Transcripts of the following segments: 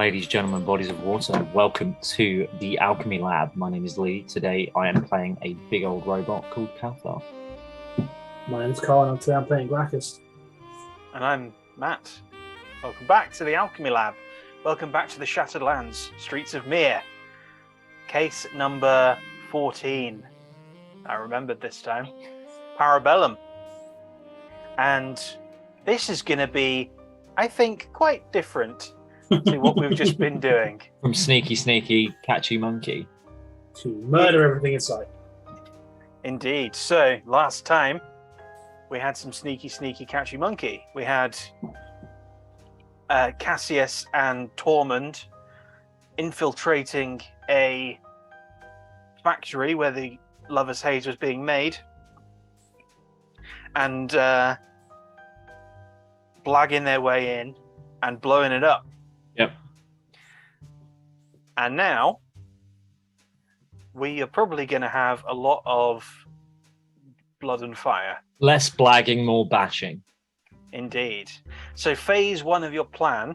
Ladies, gentlemen, bodies of water, welcome to the Alchemy Lab. My name is Lee. Today I am playing a big old robot called Kalthar. My name's Carl, and today I'm playing Graccus. And I'm Matt. Welcome back to the Alchemy Lab. Welcome back to the Shattered Lands, Streets of Mihre. Case number 14. I remembered this time. Bellum. And this is going to be, I think, quite different to what we've just been doing. From sneaky, catchy monkey. To murder everything in sight. Indeed. So, last time, we had some sneaky, catchy monkey. We had Cassius and Tormund infiltrating a factory where the Lover's Haze was being made and blagging their way in and blowing it up. Yep. And now we are probably going to have a lot of blood and fire. Less blagging, more bashing. Indeed. So phase one of your plan,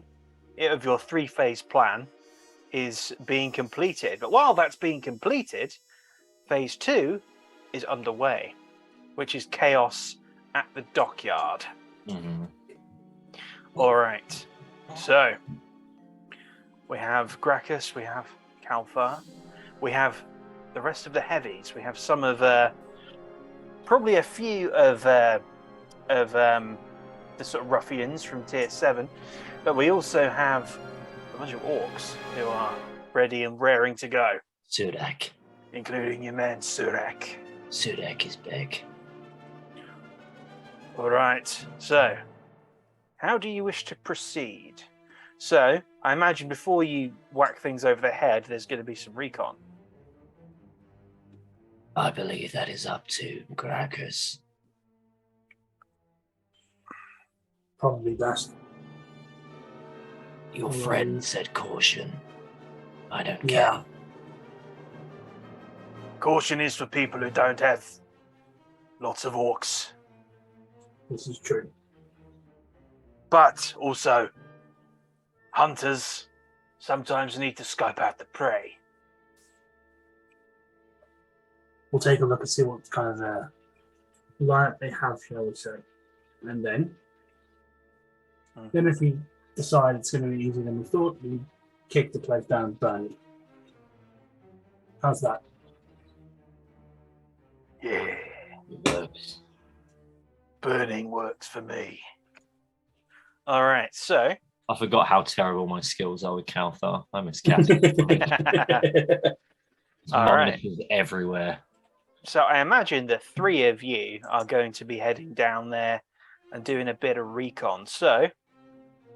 of your three-phase plan, is being completed. But while that's being completed, phase two is underway, which is chaos at the dockyard. Mm-hmm. All right. So we have Graccus, we have Kalthar, we have the rest of the heavies. We have some of, probably a few of the sort of ruffians from tier 7, but we also have a bunch of orcs who are ready and raring to go. Sudak. Including your man Surak. Sudak is big. All right, so how do you wish to proceed? So, I imagine before you whack things over the head, there's going to be some recon. I believe that is up to Graccus. Probably best. Your friend said caution. I don't Yeah. care. Caution is for people who don't have lots of orcs. This is true. But also, hunters sometimes need to scope out the prey. We'll take a look and see what kind of lineup they have, shall we say. And then if we decide it's going to be easier than we thought, we kick the place down and burn it. How's that? Yeah, burning works for me. All right, so I forgot how terrible my skills are with Kalthar. I miss Cassius. All right. Everywhere. So I imagine the three of you are going to be heading down there and doing a bit of recon. So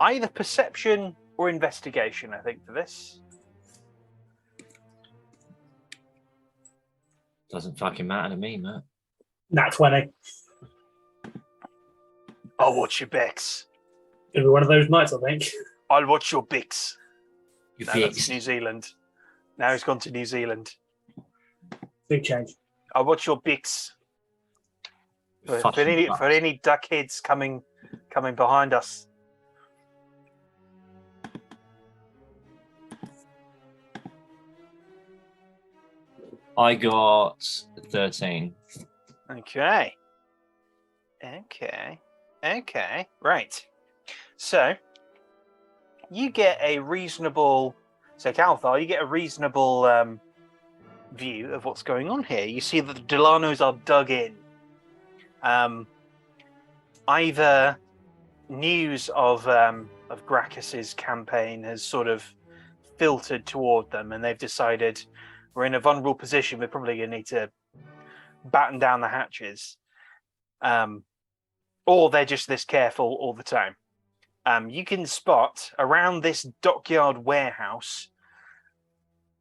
either perception or investigation, I think, for this. Doesn't fucking matter to me, Matt. Nat 20. I'll watch your Bex. It'll be one of those nights, I think. I'll watch your Bix. You No, fix. that's New Zealand. Now he's gone to New Zealand. Big change. I'll watch your Bix. For any duckheads coming behind us. I got 13. Okay. Right. So you get a reasonable. So Kalthar, you get a reasonable view of what's going on here. You see that the Delanos are dug in. Either news of Graccus's campaign has sort of filtered toward them, and they've decided we're in a vulnerable position. We're probably going to need to batten down the hatches, or they're just this careful all the time. You can spot around this dockyard warehouse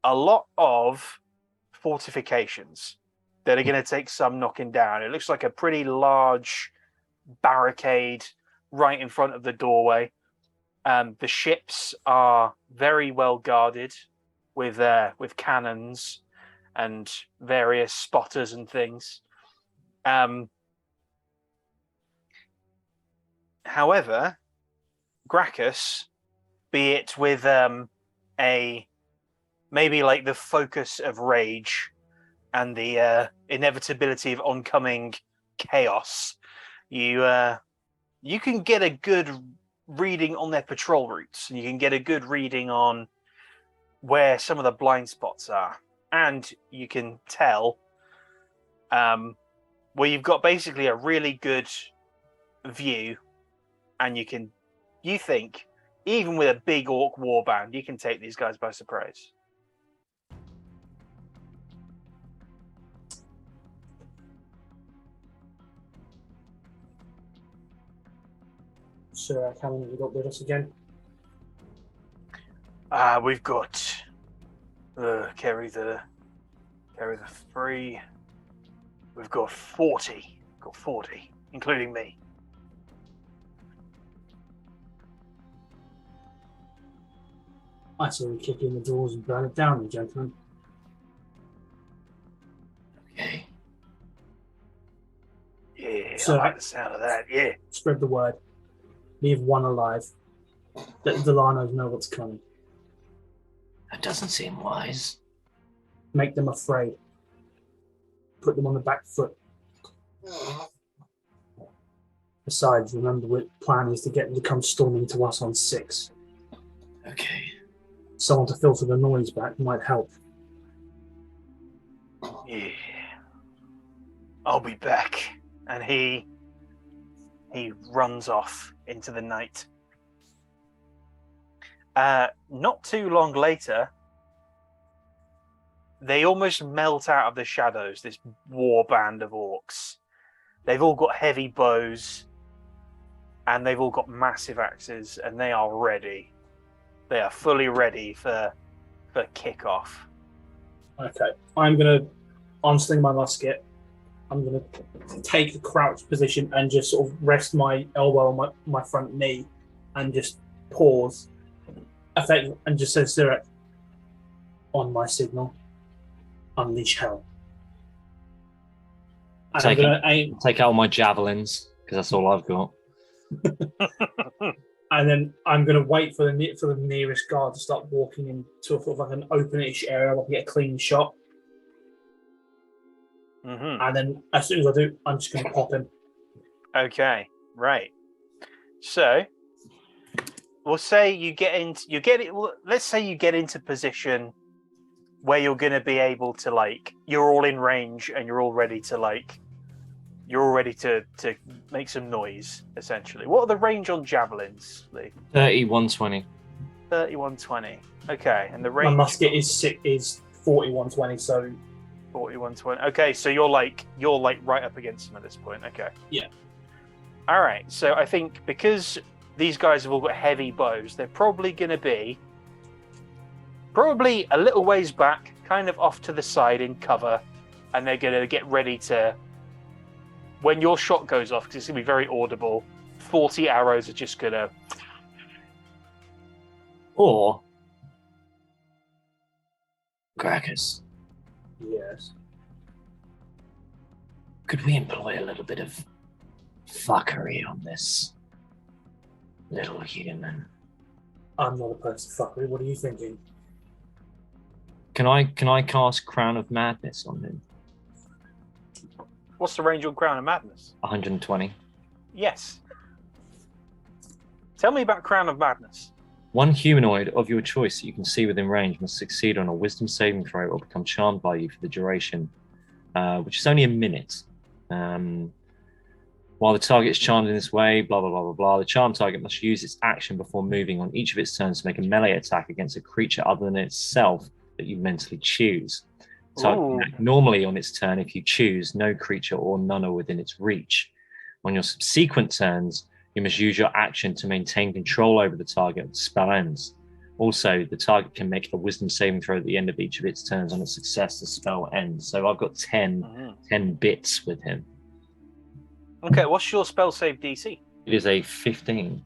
a lot of fortifications that are going to take some knocking down. It looks like a pretty large barricade right in front of the doorway. The ships are very well guarded with cannons and various spotters and things. However, Graccus, be it with maybe like the focus of rage and the inevitability of oncoming chaos, you can get a good reading on their patrol routes, and you can get a good reading on where some of the blind spots are, and you can tell where you've got basically a really good view, and you think even with a big orc warband, you can take these guys by surprise. So, how many have we got with us again? We've got carry the 3. We've got 40. Got 40, including me. I say we kick in the doors and burn it down, gentlemen. Okay. Yeah, So- I like the sound of that. Yeah. Spread the word. Leave one alive. Let the Delanos know what's coming. That doesn't seem wise. Make them afraid. Put them on the back foot. Besides, remember, the plan is to get them to come storming to us on 6. Okay. Someone to filter the noise back might help. Yeah. I'll be back. And he runs off into the night. Not too long later, they almost melt out of the shadows, this war band of orcs. They've all got heavy bows, and they've all got massive axes, and they are ready. They are fully ready for kickoff. Okay, I'm gonna unsling my musket. I'm gonna take the crouch position and just sort of rest my elbow on my front knee, and just pause, and just say, "Sirak, on my signal, unleash hell." And Take I'm gonna aim, Take out all my javelins because that's all I've got. and then I'm gonna wait for the nearest guard to start walking into a sort of like an open-ish area where I can get a clean shot. Mm-hmm. And then as soon as I do, I'm just gonna pop him. Okay, right. So we'll say let's say you get into position where you're going to be able to you're all in range and you're all ready to make some noise, essentially. What are the range on javelins, Lee? 30, 120. 30, 120. Okay, and the My range musket is 4120, so 40, 120. Okay, so you're right up against them at this point. Okay. Yeah. All right. So I think because these guys have all got heavy bows, they're probably going to be a little ways back, kind of off to the side in cover, and they're going to get ready to. When your shot goes off, because it's going to be very audible, 40 arrows are just going to. Or Graccus, yes. could we employ a little bit of fuckery on this little human? I'm not a person fuckery. What are you thinking? Can I cast Crown of Madness on him? What's the range on Crown of Madness? 120. Yes. Tell me about Crown of Madness. One humanoid of your choice that you can see within range must succeed on a wisdom saving throw or become charmed by you for the duration, which is only a minute. While the target is charmed in this way, blah, blah, blah, blah, blah, the charmed target must use its action before moving on each of its turns to make a melee attack against a creature other than itself that you mentally choose. Target can act normally on its turn if you choose no creature or none are within its reach. On your subsequent turns, you must use your action to maintain control over the target until the spell ends. Also, the target can make a wisdom saving throw at the end of each of its turns. On a success, the spell ends. So I've got 10 bits with him. Okay, what's your spell save DC? It is a 15.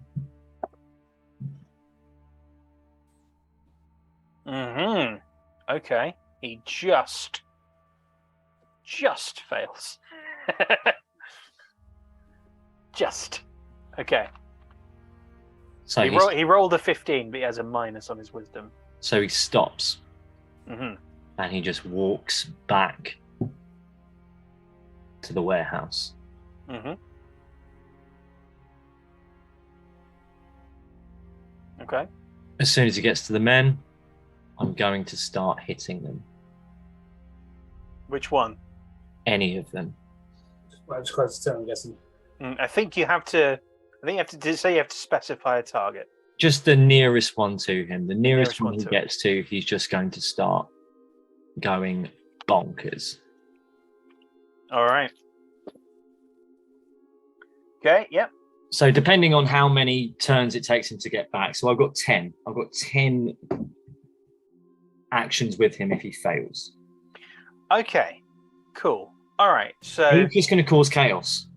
Okay, he just fails. Just. Okay. So He rolled a 15, but he has a minus on his wisdom. So he stops Mm-hmm. and he just walks back to the warehouse. Mm-hmm. Okay. As soon as he gets to the men, I'm going to start hitting them. Which one? Any of them. Well, just close to turn, I'm guessing. I think you have to. You have to specify a target. Just the nearest one to him. The nearest one he to gets to, he's just going to start going bonkers. All right. Okay. Yep. So depending on how many turns it takes him to get back, so I've got 10. I've got 10 actions with him if he fails. Okay. Cool. All right. So he's just going to cause chaos,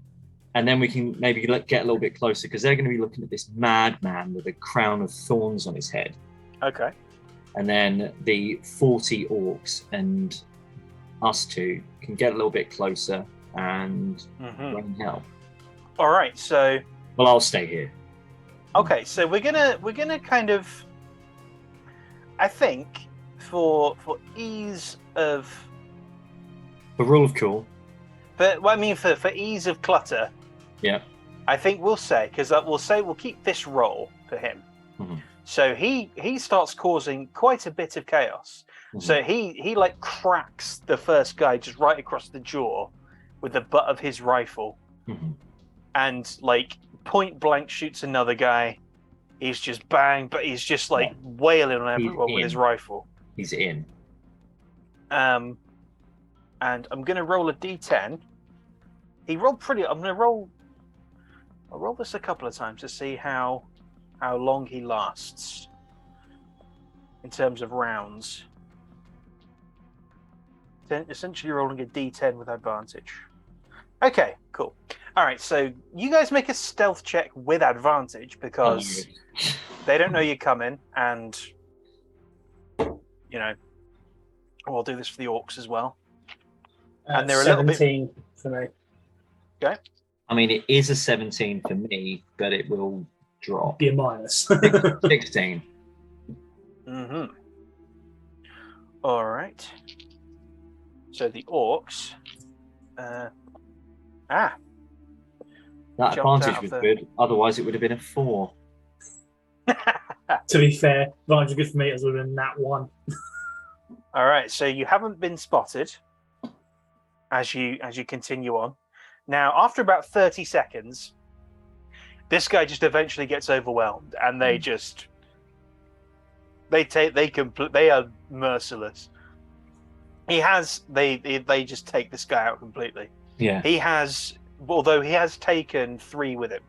and then we can maybe get a little bit closer because they're going to be looking at this madman with a crown of thorns on his head. Okay. And then the 40 orcs and us two can get a little bit closer and run help. All right. So. Well, I'll stay here. Okay. So we're gonna kind of. I think for ease of. The rule of cool. For ease of clutter. Yeah. I think we'll say we'll keep this roll for him. Mm-hmm. So he starts causing quite a bit of chaos. Mm-hmm. So he like cracks the first guy just right across the jaw with the butt of his rifle, and like point blank shoots another guy. He's just bang, but he's just like wailing on everyone with his rifle. He's in. And I'm gonna roll a d10. He rolled pretty. I'll roll this a couple of times to see how long he lasts in terms of rounds. Then essentially rolling a d10 with advantage. Okay, cool. All right, so you guys make a stealth check with advantage because they don't know you're coming, and I'll do this for the orcs as well. And they're a little bit 17 for me. Okay. I mean, it is a 17 for me, but it will drop. Be a minus. 16. All right. So the orcs. That advantage was good. Otherwise, it would have been a 4. To be fair, advantage good for me as well than that one. All right. So you haven't been spotted as you continue on. Now, after about 30 seconds, this guy just eventually gets overwhelmed, and they are merciless. They just take this guy out completely. Yeah. Although he has taken 3 with him.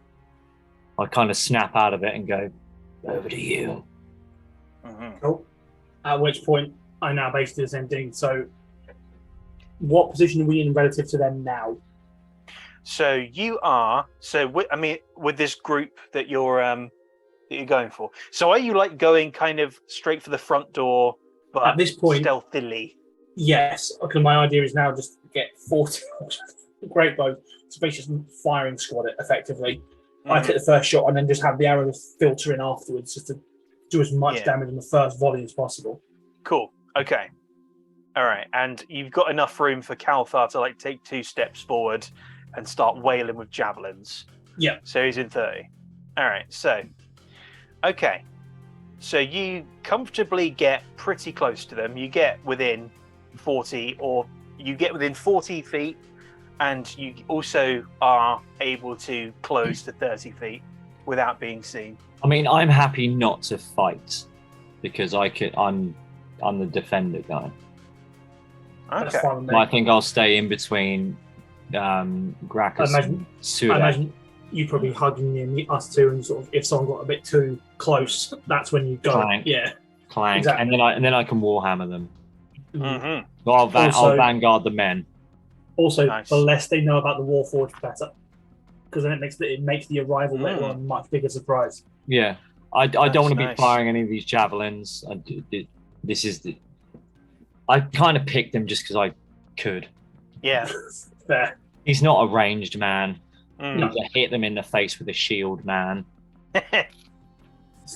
I kind of snap out of it and go, over to you. Cool. At which point, I now basically do the same thing. So, what position are we in relative to them now? So you are. With this group that you're going for. So are you like going kind of straight for the front door, but at this point stealthily? Yes, because my idea is now just get 40 great bow, so basically just firing squad it effectively. I take the first shot and then just have the arrows filter in afterwards, just to do as much damage in the first volley as possible. Cool. Okay. All right, and you've got enough room for Kalthar to like take 2 steps forward and start wailing with javelins. Yeah. So he's in 30. All right. So, okay. So you comfortably get pretty close to them. You get within 40, or you get within 40 feet, and you also are able to close to 30 feet without being seen. I mean, I'm happy not to fight because I'm the defender guy. Okay. I think I'll stay in between Graccus and Suda. I imagine you probably hugging me and us two, and sort of if someone got a bit too close, that's when you go. Clank. Yeah. Clank. Exactly. And then I can warhammer them. Mm-hmm. So I'll vanguard the men. Also, Nice. the less they know about the Warforged, better, because then it makes the arrival later on a much bigger surprise. Yeah, I don't want to be nice. firing any of these javelins. I kind of picked them just because I could. Yeah. Fair. He's not a ranged man. Mm. He's a hit them in the face with a shield man.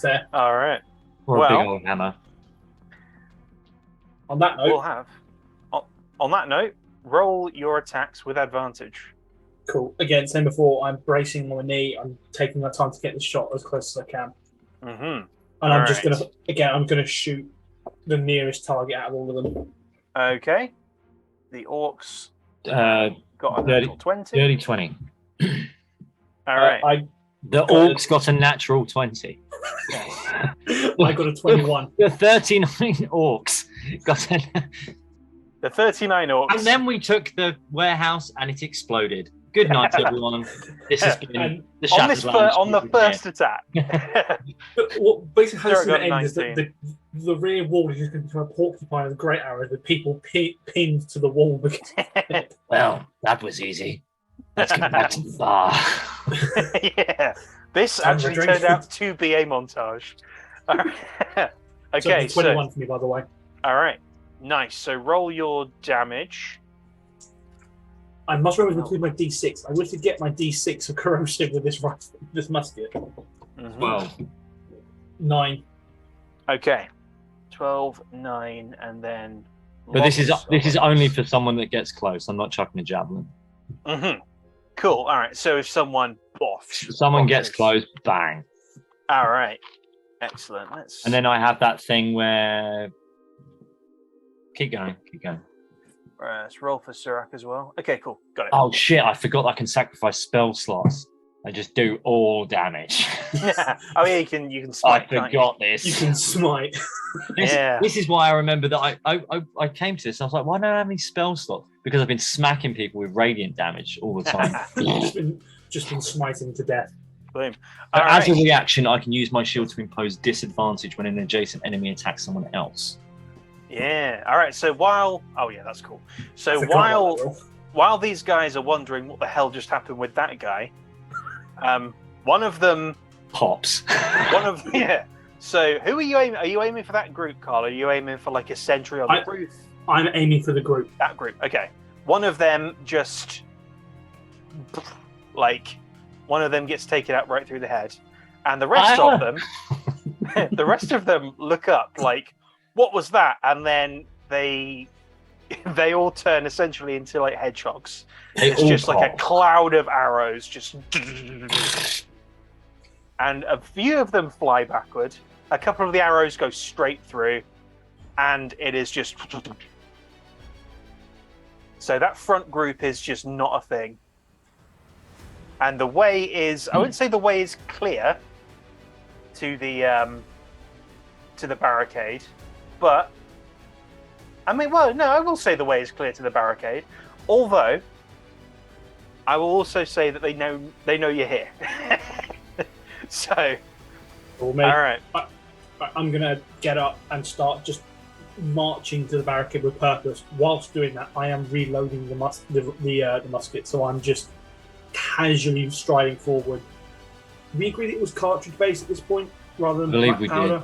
Fair. All right. Or a big old hammer. On that note, we'll have. On that note, roll your attacks with advantage. cool. Again, same before. I'm bracing my knee. I'm taking my time to get the shot as close as I can. Mm-hmm. And I'm just gonna I'm gonna shoot the nearest target out of all of them. Okay. The orcs got a dirty, natural 20. Dirty 20. All right. The orcs got a natural 20. I got a 21. The 39 orcs got a... The 39 orcs. And then we took the warehouse and it exploded. Good night, everyone. This has been the Shattered on the first attack. What basically how this is Sarah going got to end is that the rear wall is just going to become a porcupine of great arrows with people pinned to the wall. Well, that was easy. Let's get back to the bar. Yeah. This actually turned out to be a montage. Okay, so 21 for me, by the way. All right. Nice. So roll your damage. I must remember to include my D6. I wish to get my D6 of corrosive with this rifle, this musket. 12. 9. Okay. 12, 9, and then. But this is only for someone that gets close. I'm not chucking a javelin. Mm-hmm. Cool. All right. So if someone gets close, bang. All right. Excellent. And then I have that thing where. Keep going. Let's roll for Surak as well. Okay, cool. Got it. Oh shit! I forgot I can sacrifice spell slots. I just do all damage. Oh yeah, you can smite. I forgot this. You can smite. This is why I remember that I came to this. I was like, why don't I have any spell slots? Because I've been smacking people with radiant damage all the time. just been smiting to death. Boom. As a reaction, I can use my shield to impose disadvantage when an adjacent enemy attacks someone else. Yeah. All right. So that's cool. So while these guys are wondering what the hell just happened with that guy, one of them pops. So who are you aiming? Are you aiming for that group, Carl? Are you aiming for like a sentry on the roof? I'm aiming for the group. That group. Okay. One of them just gets taken out right through the head, and the rest of them look up like, what was that? And then they all turn essentially into like hedgehogs. It's just like a cloud of arrows, just and a few of them fly backward. A couple of the arrows go straight through, and it is just so that front group is just not a thing. And the way is, I wouldn't say the way is clear to the barricade. But, I will say the way is clear to the barricade. Although, I will also say that they know you're here. So, all right. I'm going to get up and start just marching to the barricade with purpose. Whilst doing that, I am reloading the musket, so I'm just casually striding forward. We agreed it was cartridge based at this point rather than black powder.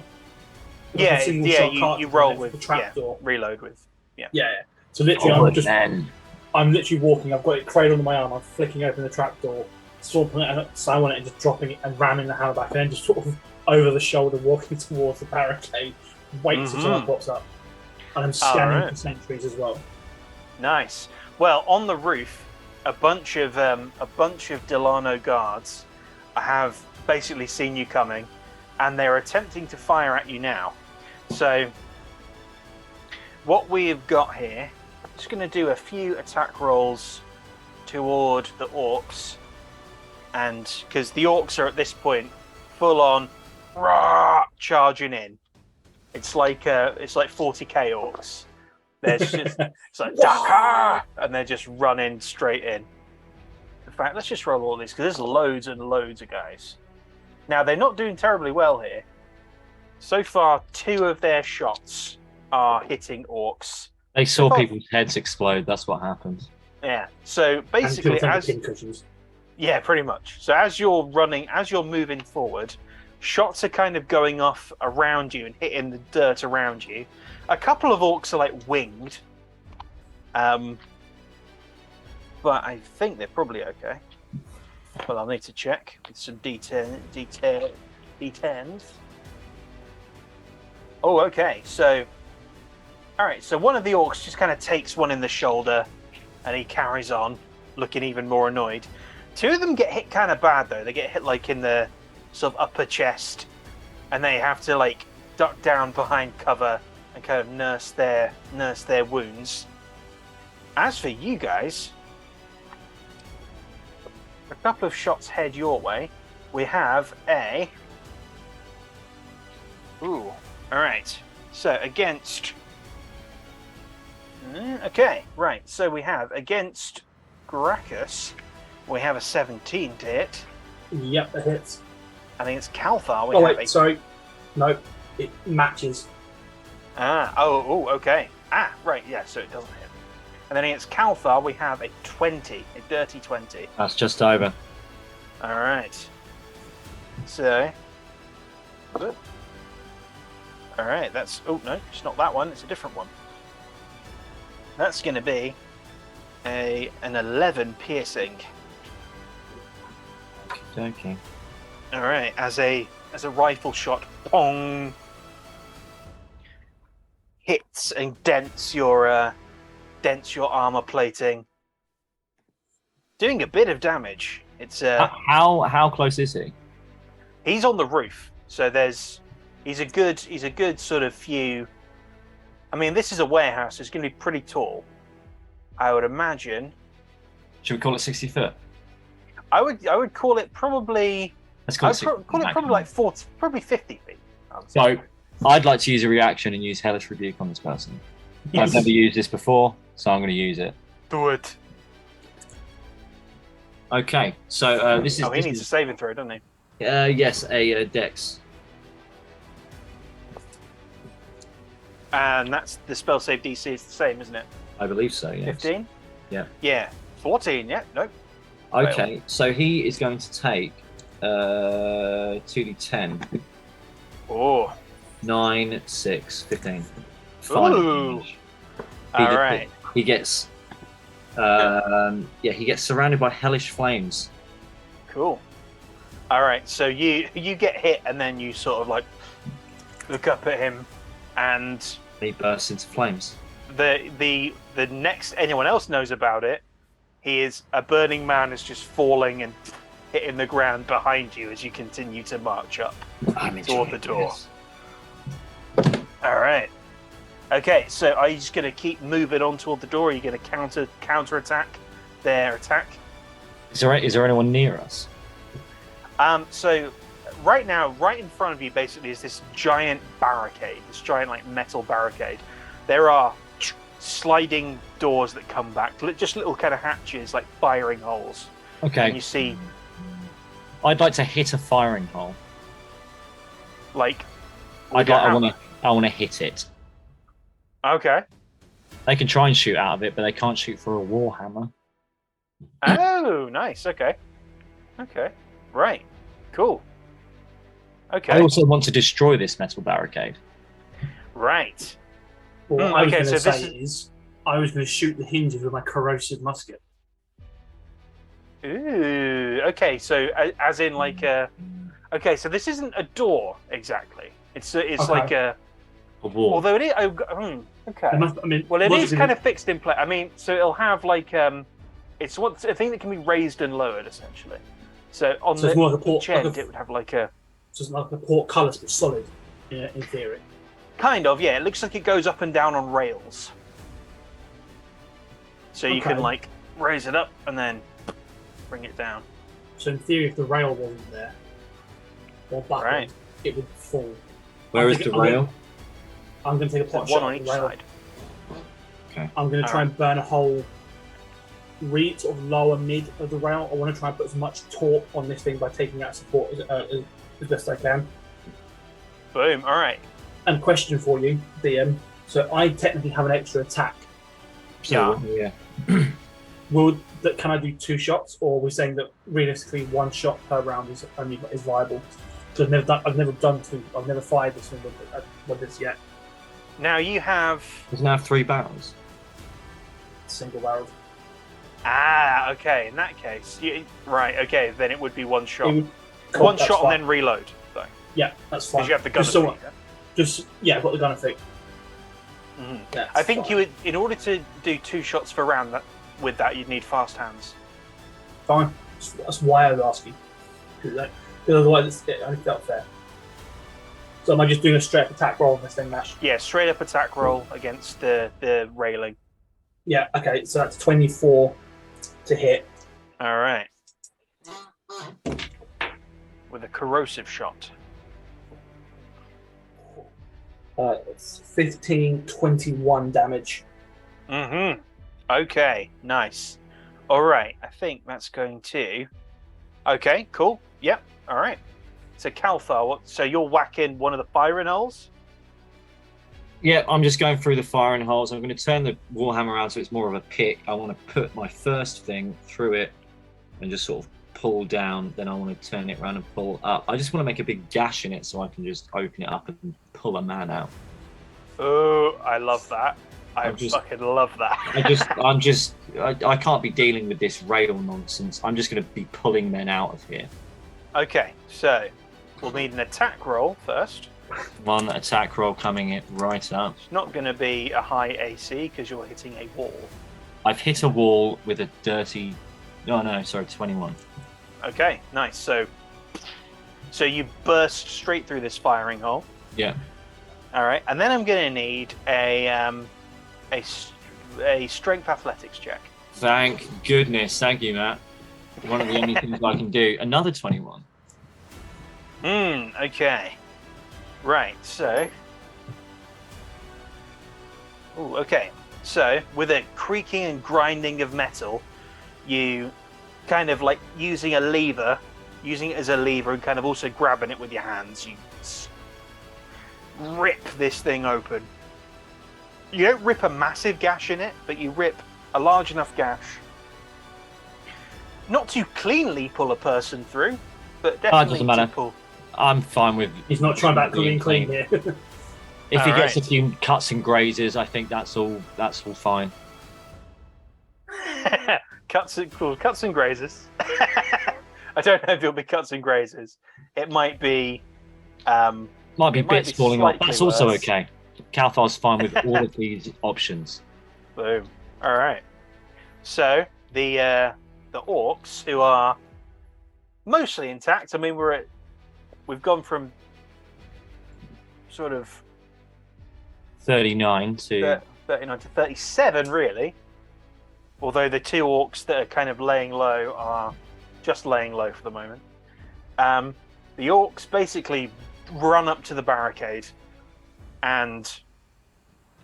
You roll with the trapdoor. Reload with. Yeah. So literally, I'm literally walking. I've got it cradled on my arm. I'm flicking open the trapdoor, putting it on it, and just dropping it and ramming the hammer back, and then just sort of over the shoulder, walking towards the barricade. Waits until someone pops up, and I'm scanning for sentries as well. Nice. Well, on the roof, a bunch of Delano guards have basically seen you coming, and they're attempting to fire at you now. So, what we've got here, I'm just going to do a few attack rolls toward the orcs, and because the orcs are at this point full on charging in. It's like 40k orcs. It's like Dakar, and they're just running straight in. In fact, let's just roll all these because there's loads and loads of guys. Now they're not doing terribly well here. So far, 2 of their shots are hitting orcs. They saw people's heads explode. That's what happened. Yeah. So basically, pretty much. So as you're moving forward, shots are kind of going off around you and hitting the dirt around you. A couple of orcs are like winged, but I think they're probably okay. Well, I'll need to check with some D10s. Oh, okay. So, All right, so one of the orcs just kind of takes one in the shoulder, and he carries on, looking even more annoyed. Two of them get hit kind of bad though. They get hit like in the sort of upper chest, and they have to like duck down behind cover and kind of nurse their wounds. As for you guys, a couple of shots head your way. We have a. Ooh, all right. So against. Okay, right. So we have against Graccus, we have a 17 to hit. Yep, it hits. And against Kalthar, we Oh have wait, sorry. No, it matches. Okay. Right, yeah, so it doesn't hit. And then against Kalthar, we have a 20, a dirty 20. That's just over. All right. So. All right, that's. Oh, no, it's not that one, it's a different one. That's going to be an 11 piercing. Okay. All right, as a rifle shot, pong, hits and dents your armor plating, doing a bit of damage. It's how close is he? He's on the roof, so he's a good sort of few. I mean, this is a warehouse. So it's going to be pretty tall, I would imagine. Should we call it 60 foot? I would call it probably. Let's call it probably like 40, probably 50 feet. So I'd like to use a reaction and use Hellish Rebuke on this person. Yes. I've never used this before, so I'm going to use it. Do it. Okay, so this is. He needs a saving throw, doesn't he? Yes, a Dex. And that's the spell save DC is the same, isn't it? I believe so. Yes. 15. Yeah. Yeah. 14. Yeah. Nope. Okay, so he is going to take 2d10. Oh. 9, 6, 15. Ooh. All right. He gets. He gets surrounded by hellish flames. Cool. All right. So you get hit, and then you sort of like look up at him, and he bursts into flames. The next anyone else knows about it, a burning man is just falling and hitting the ground behind you as you continue to march up toward the door. All right. Okay, so are you just going to keep moving on toward the door? Or are you going to counter attack their attack? Is there anyone near us? So right now, right in front of you, basically, is this giant barricade, this giant like metal barricade. There are sliding doors that come back, just little kind of hatches, like firing holes. Okay. And you see. I'd like to hit a firing hole. Like. I want to hit it. Okay. They can try and shoot out of it, but they can't shoot for a warhammer. Oh, nice. Okay. Right. Cool. Okay. I also want to destroy this metal barricade. Right. What I was going to say is, I was going to shoot the hinges with my corrosive musket. Ooh. Okay. So, as in like a. Okay. So this isn't a door exactly. It's okay. Like a wall. Although it is. Okay. It is kind of fixed in place. I mean, so it'll have like it's a thing that can be raised and lowered essentially. So on the each end, it would have like a. So it's like a portcullis, but solid, in theory. Kind of, yeah. It looks like it goes up and down on rails. So you can like raise it up and then bring it down. So in theory, if the rail wasn't there, or buckled, it would fall. Where is the rail? I'm going to take a pot shot on each side. Okay. I'm going to try and burn a hole, sort of lower mid of the rail. I want to try and put as much torque on this thing by taking out support as best I can. Boom! All right. And question for you, DM. So I technically have an extra attack. So, yeah. Can I do 2 shots, or are we saying that realistically 1 shot per round is viable? Because I've never done 2. I've never fired this one with this yet. Now you have. Doesn't have 3 barrels. Single barrel. Ah, okay. In that case, right. Okay, then it would be 1 shot. One shot and then reload. Though. Yeah, that's fine. Because you have the gun. I've got the gun effect. I think you would, in order to do 2 shots per round, with that you'd need fast hands. Fine. That's why I was asking. Because otherwise, it only felt fair. So am I just doing a straight attack roll on this thing, Nash? Yeah, straight up attack roll against the railing. Yeah. Okay. So that's 24 to hit. All right. With a corrosive shot. It's 15, 21 damage. Okay, nice. All right, I think that's going to... Okay, cool. Yep, all right. So Kalthar, so you're whacking one of the firing holes? Yeah, I'm just going through the firing holes. I'm going to turn the warhammer around so it's more of a pick. I want to put my first thing through it and just sort of pull down. Then I want to turn it around and pull up. I just want to make a big gash in it so I can just open it up and pull a man out. Oh, I love that. I fucking love that. I can't be dealing with this rail nonsense. I'm just going to be pulling men out of here. Okay, so we'll need an attack roll first. One attack roll coming it right up. It's not going to be a high AC because you're hitting a wall. I've hit a wall with a dirty... No, sorry, 21. Okay, nice. So you burst straight through this firing hole. Yeah. All right, and then I'm going to need a strength athletics check. Thank goodness. Thank you, Matt. One of the only things I can do. Another 21. Okay. Right, so... Ooh, okay. So, with a creaking and grinding of metal, you kind of like using it as a lever and kind of also grabbing it with your hands, you rip this thing open. You don't rip a massive gash in it, but you rip a large enough gash. Not to cleanly pull a person through, but definitely doesn't matter. to pull. I'm fine with... He's not trying back clean here. If he gets a few cuts and grazes, I think that's all fine. Cuts and grazes. I don't know if it'll be cuts and grazes. It might be... Might be bits falling off. That's also worse. okay. Kalthar's fine with all of these options. Boom. All right. So the orcs, who are mostly intact. I mean, we've gone from sort of 39 to 39 to 37, really. Although the 2 orcs that are kind of laying low are just laying low for the moment. The orcs basically run up to the barricade, and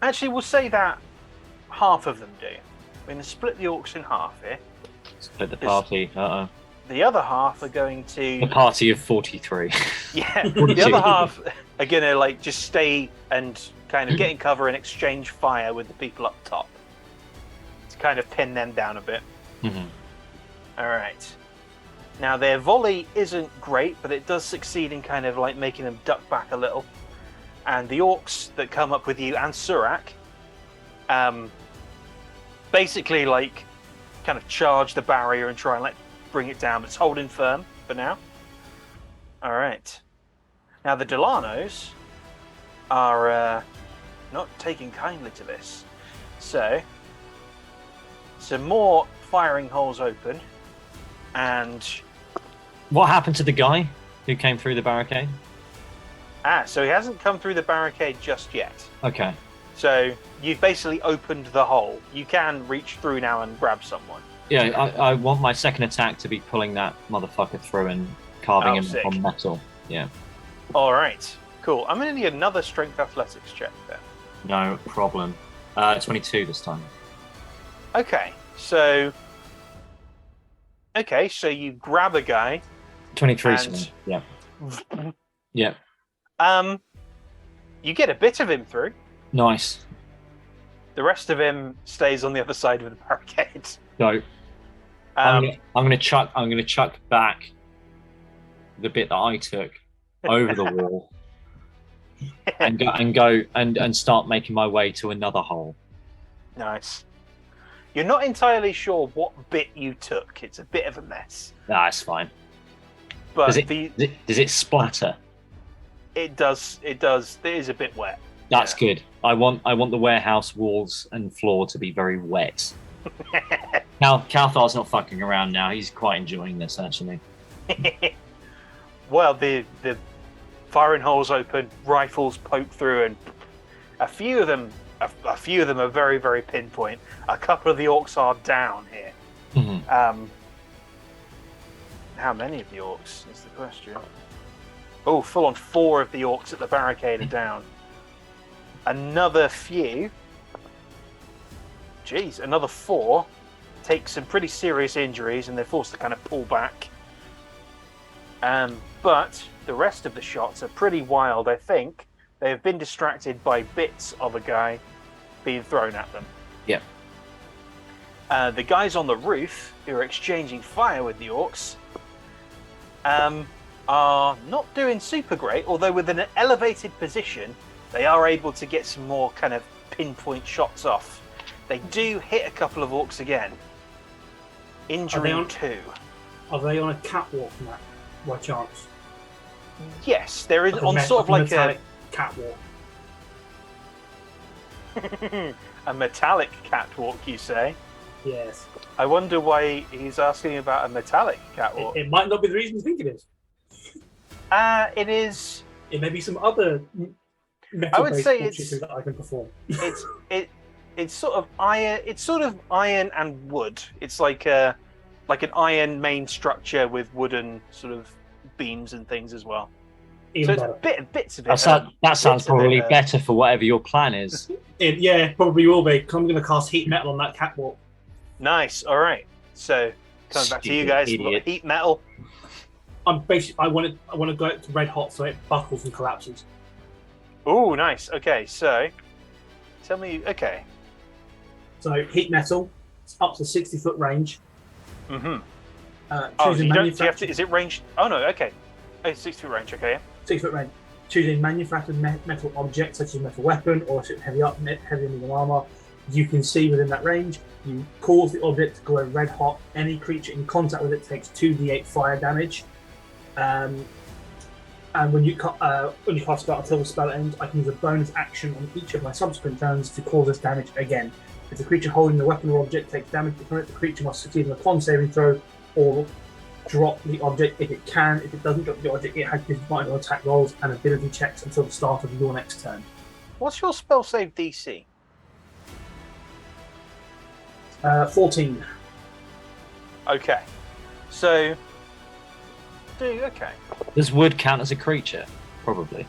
actually we'll say that half of them do. We're going to split the orcs in half here. split the party. The other half are going to... The party of 43. Yeah, the other half are going to like just stay and kind of get in cover and exchange fire with the people up top to kind of pin them down a bit. Mm-hmm. All right. Now, their volley isn't great, but it does succeed in kind of like making them duck back a little. And the orcs that come up with you and Surak basically like kind of charge the barrier and try and like bring it down, but it's holding firm for now. All right. Now, the Delanos are not taking kindly to this. So, some more firing holes open, and... What happened to the guy who came through the barricade? So he hasn't come through the barricade just yet. Okay. So you've basically opened the hole. You can reach through now and grab someone. Yeah, I want my second attack to be pulling that motherfucker through and carving him sick. on metal. Yeah. All right. Cool. I'm going to need another strength athletics check then. No problem. 22 this time. Okay. So you grab a guy. 23. And... Yeah. Yeah. You get a bit of him through. Nice. The rest of him stays on the other side of the barricade. No. I'm gonna chuck back the bit that I took over the wall and start making my way to another hole. Nice. You're not entirely sure what bit you took. It's a bit of a mess. Nah, it's fine. But does it splatter? It does. It is a bit wet. That's good. I want the warehouse walls and floor to be very wet. Kalthar's not fucking around now. He's quite enjoying this, actually. Well, the firing holes open, rifles poke through, and a few of them are very, very pinpoint. A couple of the orcs are down here. Mm-hmm. How many of the orcs is the question? Oh, full on 4 of the orcs at the barricade are down. Another few. Jeez, another 4 take some pretty serious injuries, and they're forced to kind of pull back. But the rest of the shots are pretty wild. I think they have been distracted by bits of a guy being thrown at them. Yeah. The guys on the roof who are exchanging fire with the orcs are not doing super great, although with an elevated position, they are able to get some more kind of pinpoint shots off. They do hit a couple of orcs again. Injuring 2. Are they on a catwalk, Matt, by chance? Yes, they're in, like on sort of like a catwalk. A metallic catwalk, you say? Yes. I wonder why he's asking about a metallic catwalk. It might not be the reason you think it is. It is. It may be some other I would say it's that I can perform. It's sort of iron. It's sort of iron and wood. It's like an iron main structure with wooden sort of beams and things as well. Even so it's bits of it. That sounds probably better for whatever your plan is. Yeah, probably will be. I'm going to cast heat metal on that catwalk. Nice. All right. So coming back to you guys, heat metal. I want to go to red hot so it buckles and collapses. Oh, nice. Okay, so tell me. Okay. So heat metal, it's up to 60-foot range. Mm-hmm. So you don't. Do you have to? Is it ranged? Oh no. Okay. Oh, 60-foot range. Okay. Yeah. 6-foot range. Choose a manufactured metal object such as a metal weapon or heavy medium armor. You can see within that range. You cause the object to glow red hot. Any creature in contact with it takes 2d8 fire damage. And when you cast spell until the spell ends, I can use a bonus action on each of my subsequent turns to cause this damage again. If the creature holding the weapon or object takes damage from it, the creature must succeed in a con saving throw or drop the object if it can. If it doesn't drop the object, it has disadvantage on attack rolls and ability checks until the start of your next turn. What's your spell save DC? 14. Okay. So. Okay. Does wood count as a creature? Probably.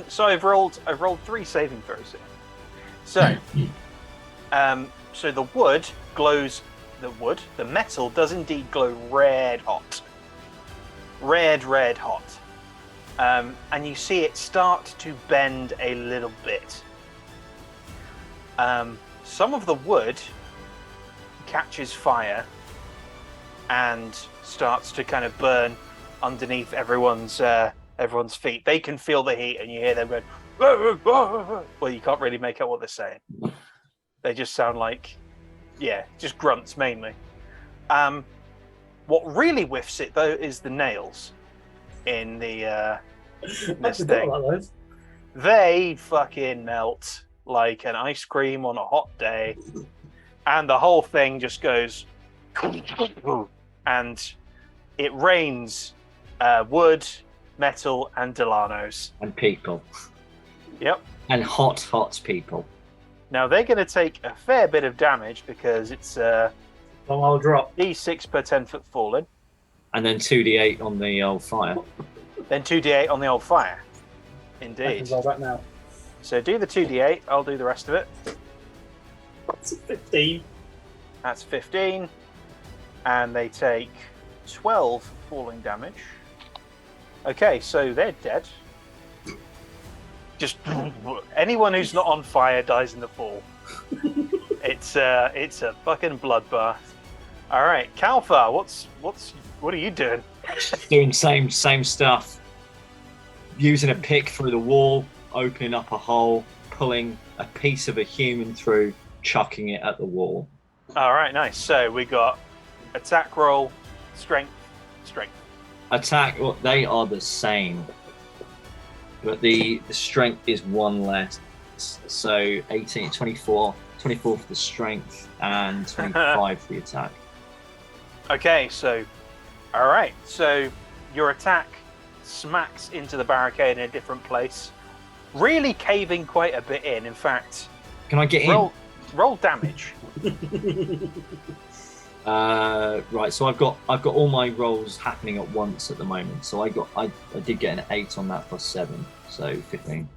So I've rolled 3 saving throws here. So, so the wood glows. The metal does indeed glow red hot. Red hot. And you see it start to bend a little bit. Some of the wood catches fire and starts to kind of burn underneath everyone's feet. They can feel the heat, and you hear them going. Well, you can't really make out what they're saying. They just sound like, just grunts mainly. What really whiffs it though is the nails in the this thing. They fucking melt like an ice cream on a hot day, and the whole thing just goes, and it rains wood, metal, and Delanos. And people. Yep. And hot people. Now they're going to take a fair bit of damage because it's long old drop. D6 per 10-foot falling. And then 2d8 on the old fire. Then 2d8 on the old fire. Indeed. I can roll that now. So do the 2d8, I'll do the rest of it. That's 15. That's 15. And they take 12 falling damage. Okay, so they're dead. Just anyone who's not on fire dies in the fall. It's a fucking bloodbath. All right, Kalthar, what are you doing? Doing same stuff. Using a pick through the wall, opening up a hole, pulling a piece of a human through, chucking it at the wall. All right, nice. So we got attack roll, strength. Attack, they are the same, but the strength is 1 less. So 18, 24 for the strength, and 25 for the attack. Okay, so, all right. So your attack smacks into the barricade in a different place, really caving quite a bit in. In fact, can I get in? Roll damage. Right. So I've got all my rolls happening at once at the moment. So I did get an 8 on that plus 7, so 15.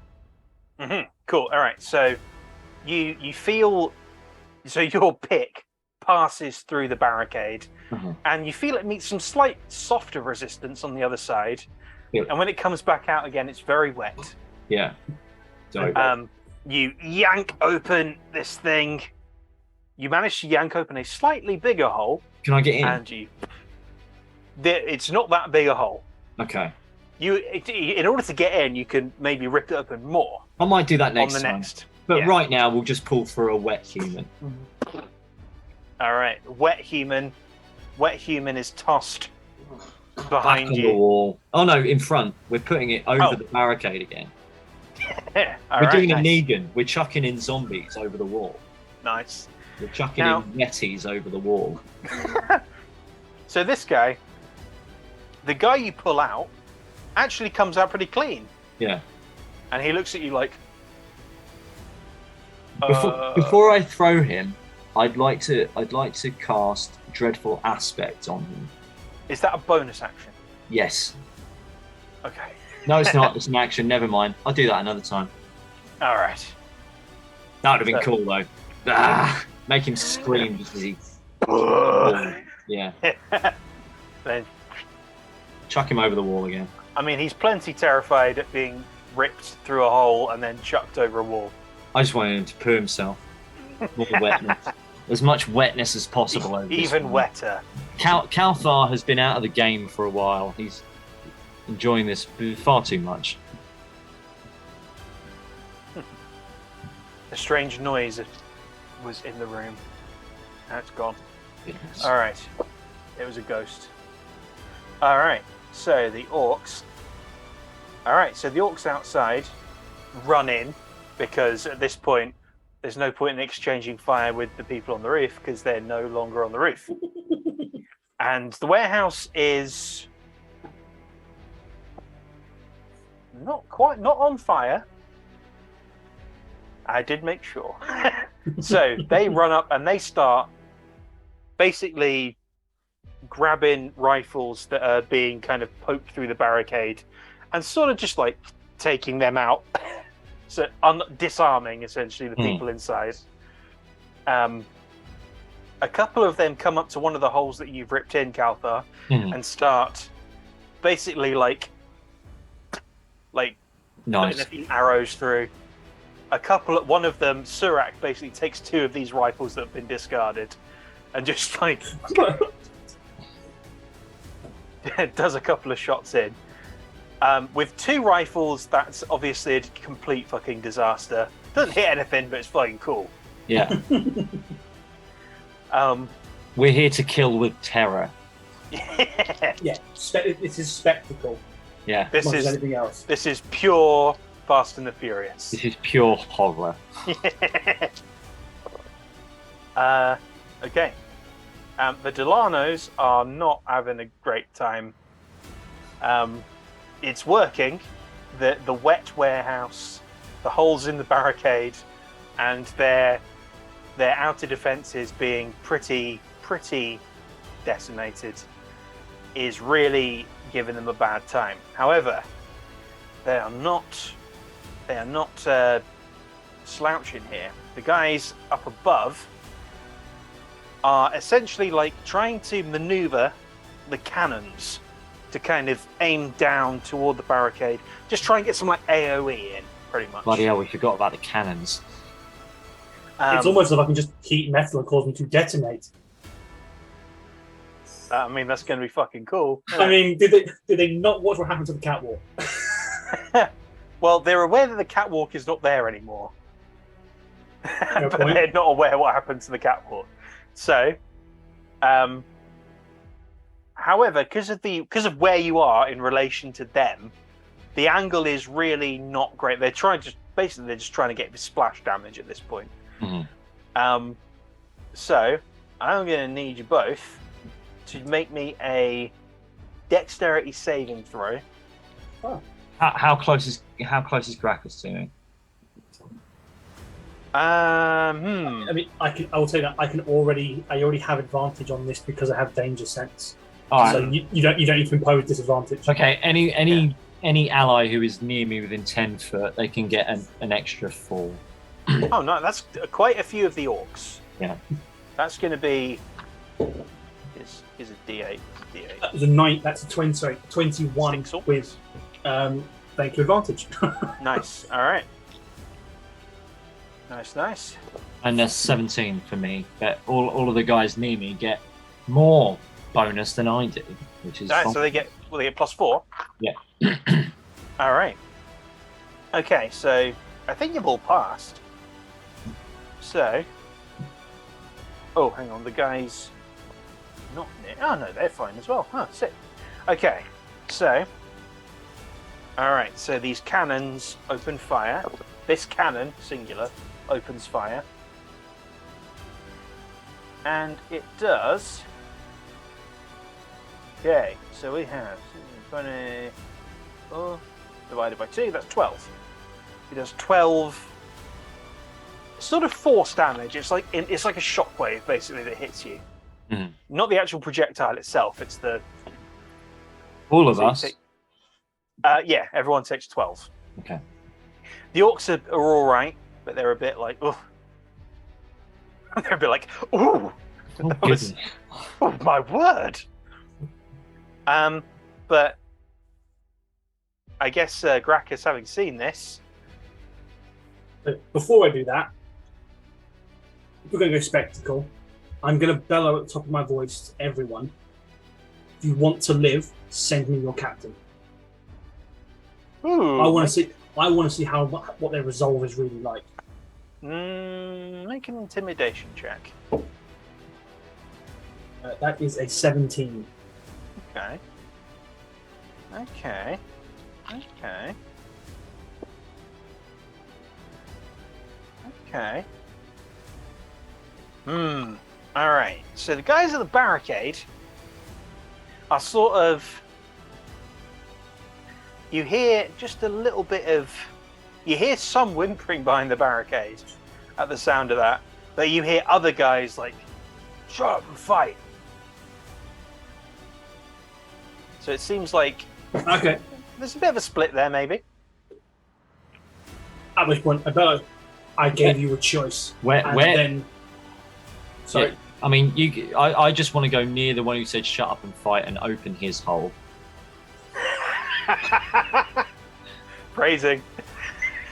Cool. All right. So you feel, so your pick passes through the barricade, and you feel it meets some slight softer resistance on the other side. Yep. And when it comes back out again, it's very wet. Yeah. So, you yank open this thing. You manage to yank open a slightly bigger hole. Can I get in? And it's not that big a hole. Okay. In order to get in, you can maybe rip it open more. I might do that next time. But yeah. Right now, we'll just pull for a wet human. All right, wet human. Wet human is tossed behind Back on you. the wall. Oh no, in front. We're putting it over the barricade again. We're doing a Negan. We're chucking in zombies over the wall. Nice. We're chucking in Yetis over the wall. So this guy, the guy you pull out, actually comes out pretty clean. Yeah. And he looks at you like. Before I throw him, I'd like to cast Dreadful Aspect on him. Is that a bonus action? Yes. Okay. No, it's not. It's an action. Never mind. I'll do that another time. All right. That would have been cool though. Make him scream because he. Yeah. Then chuck him over the wall again. I mean, he's plenty terrified at being ripped through a hole and then chucked over a wall. I just wanted him to poo himself. More wetness. As much wetness as possible over Even wetter. Kalthar has been out of the game for a while. He's enjoying this far too much. A strange noise was in the room. Now it's gone. Goodness. All right. It was a ghost. All right. So the orcs. All right. So the orcs outside run in because at this point there's no point in exchanging fire with the people on the roof because they're no longer on the roof. And the warehouse is not on fire. I did make sure. So they run up and they start basically grabbing rifles that are being kind of poked through the barricade and sort of just like taking them out. So disarming essentially the people inside. A couple of them come up to one of the holes that you've ripped in, Kalthar, and start basically like nice. putting a few arrows through. One of them, Surak, basically takes 2 of these rifles that have been discarded and just like does a couple of shots in. With 2 rifles, that's obviously a complete fucking disaster. Doesn't hit anything, but it's fucking cool. Yeah. We're here to kill with terror. Yeah, this is spectacle. Yeah. This is anything else. This is pure Fast and the Furious. This is pure horror. Okay. The Delanos are not having a great time. It's working. The wet warehouse, the holes in the barricade, and their outer defenses being pretty decimated is really giving them a bad time. However, they are not slouching here. The guys up above are essentially like trying to maneuver the cannons to kind of aim down toward the barricade. Just try and get some like AoE in, pretty much. Bloody hell, we forgot about the cannons. It's almost as if I can just heat metal and cause them to detonate. I mean, that's going to be fucking cool. I mean, did they not watch what happened to the catwalk? Well, they're aware that the catwalk is not there anymore. But they're not aware what happened to the catwalk. So, however, because of where you are in relation to them, the angle is really not great. They're trying to basically they're just trying to get splash damage at this point. Mhm. So I'm going to need you both to make me a dexterity saving throw. Oh. How close is Graccus to me? I mean, I will say that I already have advantage on this because I have danger sense. All So right. you don't need to impose disadvantage. Okay. Any ally who is near me within 10 foot, they can get an extra 4. Oh no, that's quite a few of the orcs. Yeah. That's going to be is a D8. That was a 9. That's a 20. Sorry, 21 Six orcs. with thank you advantage. Nice. All right. Nice. And that's 17 for me. But all of the guys near me get more bonus than I do, which is All right, fine. so they get +4. Yeah. All right. Okay, so I think you've all passed. So, oh, hang on, the guys not near. Oh no, they're fine as well. Huh, sick. Okay, so, all right, so these cannons open fire. This cannon, singular, opens fire, and it does. Okay, so we have 24 divided by 2, that's 12. It does 12 sort of force damage. It's like a shockwave basically that hits you. Mhm. Not the actual projectile itself, it's the All of so you us. take- yeah, everyone takes 12. Okay. The orcs are all right, but they're a bit like, oh. They're a bit like, ooh, Oh, that was- goodness. oh my word. But I guess Graccus, having seen this, But before I do that, if we're going to go spectacle, I'm going to bellow at the top of my voice to everyone. If you want to live, send me your captain. ooh, I want to see what their resolve is really like. make an intimidation check. That is a 17. Okay. All right. So the guys at the barricade are sort of. You hear just a little bit of. You hear some whimpering behind the barricade at the sound of that, but you hear other guys like, "Shut up and fight." So it seems like Okay. there's a bit of a split there, maybe. At which point, I bellow, I gave you a choice. Where? Then, sorry. Yeah, I mean, I just want to go near the one who said "shut up and fight" and open his hole. Phrasing.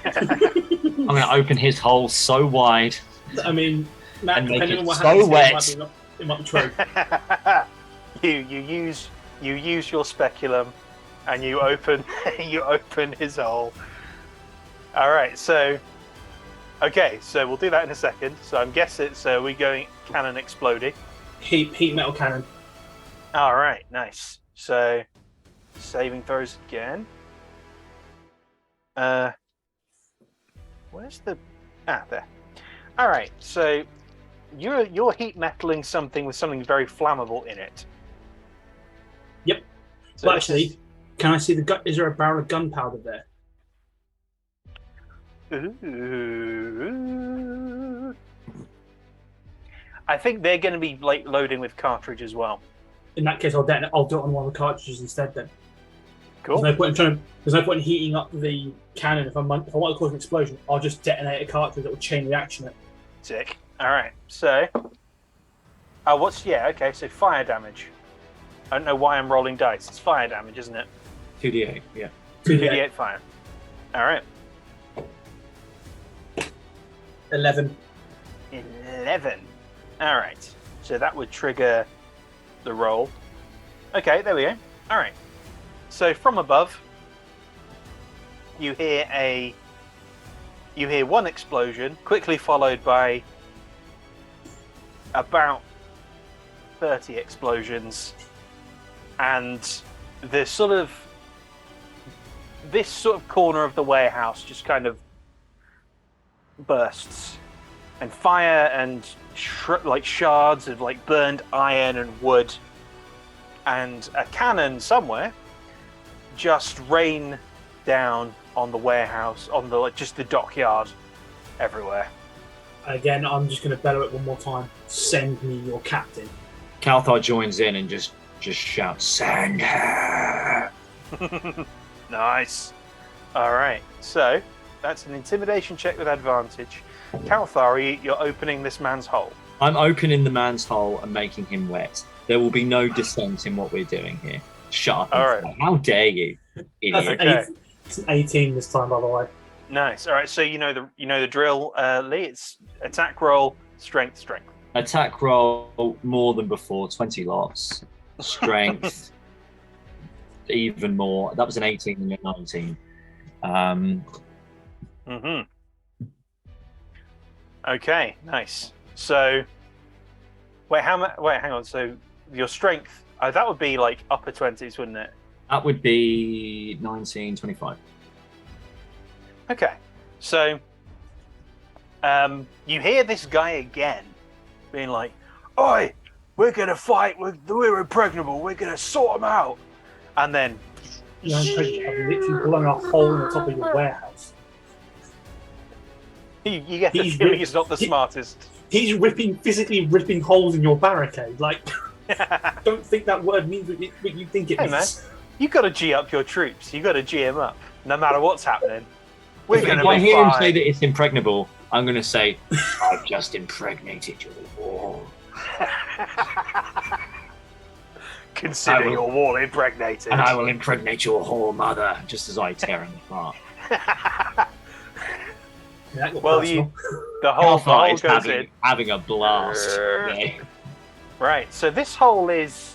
I'm going to open his hole so wide. I mean, Matt, And make depending it on what so happens here, wet. it might be true. You use your speculum, and you open his hole. All right, so we'll do that in a second. So I'm guessing it's we going cannon exploding. Heat metal cannon. All right, nice. So saving throws again. Where's the there? All right, so you're heat metaling something with something very flammable in it. Yep. So Well, this actually, is- can I see the gun? Is there a barrel of gunpowder there? Ooh. I think they're going to be like loading with cartridge as well. In that case, I'll do it on one of the cartridges instead. Then Cool. there's no point in heating up the cannon. If I want to cause an explosion, I'll just detonate a cartridge that will chain reaction it. Sick. All right. So, okay. So fire damage. I don't know why I'm rolling dice. It's fire damage, isn't it? 2d8. Yeah. 2d8 fire. All right. 11. 11. All right. So that would trigger the roll. Okay, there we go. All right. So from above, you hear one explosion, quickly followed by about 30 explosions, and this sort of corner of the warehouse just kind of bursts, and fire and like shards of like burned iron and wood, and a cannon somewhere just rain down on the warehouse, on the just the dockyard, everywhere. Again, I'm just going to bellow it one more time. Send me your captain. Kalthar joins in and just shouts, "Send her!" Nice. All right, so that's an intimidation check with advantage. Kalthar, you're opening this man's hole. I'm opening the man's hole and making him wet. There will be no dissent in what we're doing here. Shut up. All right. How dare you, idiot. Okay. It's an 18 this time, by the way. Nice. All right, so you know the drill, Lee. It's attack roll, strength. Attack roll more than before, 20 lots. Strength, even more. That was an 18 and a 19. Okay, nice. So, hang on. So your strength, that would be like upper 20s, wouldn't it? That would be 19, 25. Okay, so you hear this guy again being like, "Oi, we're gonna fight. We're impregnable. We're gonna sort them out." And then I've literally blown a hole in the top of your warehouse. you get the feeling he's not the smartest. He's physically ripping holes in your barricade. Like, don't think that word means what you think it means. Man, you got to G up your troops. You got to G them up, no matter what's happening. We're going to If I hear him fine. say that it's impregnable, I'm going to say, "I've just impregnated your wall." Consider your wall impregnated. And I will impregnate your whore mother, just as I tear him apart. Well, the hole Kalthar goes is in. having a blast. Yeah. Right, so this hole is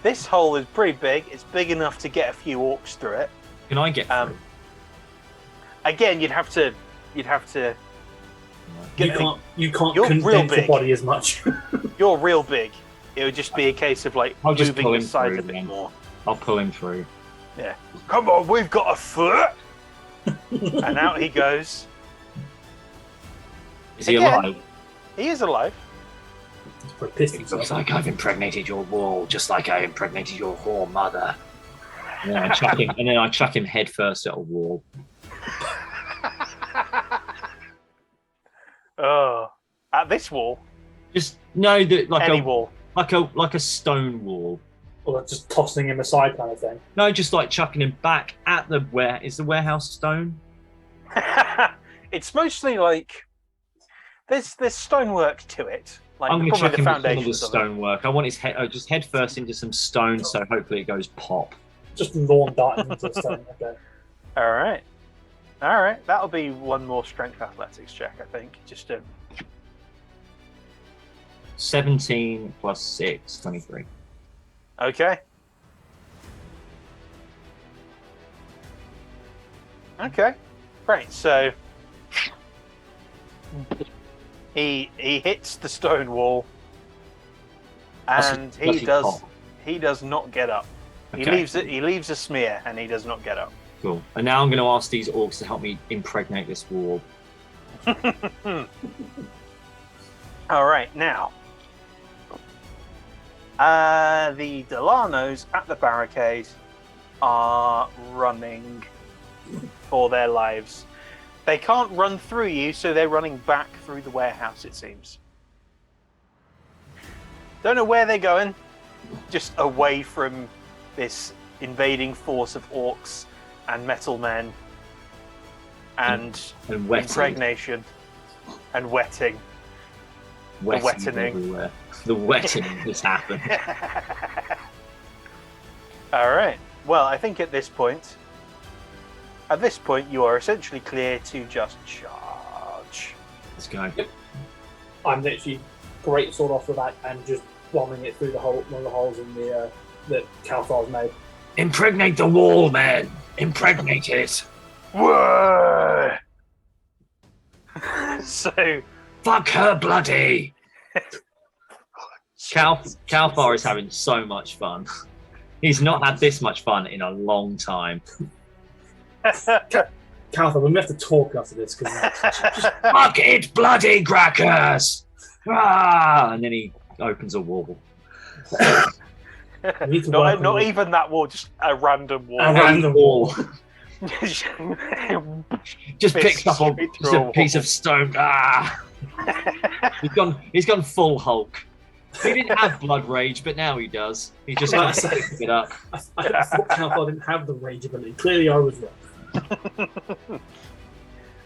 this hole is pretty big. It's big enough to get a few orcs through it. Can I get through? Again, you'd have to You get can't You're real condense your big. body as much. you're real big. It would just be a case of like I'll just moving pull the him sides through a bit then. more. I'll pull him through. Yeah. Come on, we've got a foot. And out he goes. Is he Again. alive? He is alive. It looks like I've impregnated your wall, just like I impregnated your whore mother. And then I chuck him head first at a wall. Oh, at this wall, Just no, any wall. like a stone wall. Or just tossing him aside, kind of thing. No, just like chucking him back at the Is the warehouse stone? It's mostly like there's stonework to it. Like I'm going to probably chuck the him into some of the foundations of it. stonework. I want his head, just head first into some stone, so hopefully it goes pop. Just lawn darting into the stone. Okay. All right. That'll be one more strength athletics check, I think. Just to 17 plus 6, 23. okay. Right. So he hits the stone wall, and he does not get up. Okay. He leaves a smear, and he does not get up. Cool. And now I'm going to ask these orcs to help me impregnate this wall. All right, now the Delanos at the barricade are running for their lives. They can't run through you, so they're running back through the warehouse, it seems. Don't know where they're going, just away from this invading force of orcs and metal men and impregnation and wetting. The wettening. Everywhere. The wetting has happened. All right. Well, I think at this point, you are essentially clear to just charge. Let's go. I'm literally great sword off the back and just bombing it through one of the holes in the that Kalthar's made. Impregnate the wall, man. Impregnate it. Whoa! So, fuck her bloody. Kalthar is having so much fun. He's not had this much fun in a long time. Kalthar, we have to talk after this because Fuck it, bloody Graccus! Ah! And then he opens a wall. not even that wall, just a random wall. A random wall. Just picks up a piece of stone. Ah! He's gone full Hulk. He didn't have blood rage, but now he does. He just picks it up. I thought Kalthar didn't have the rage ability. Clearly, I was wrong.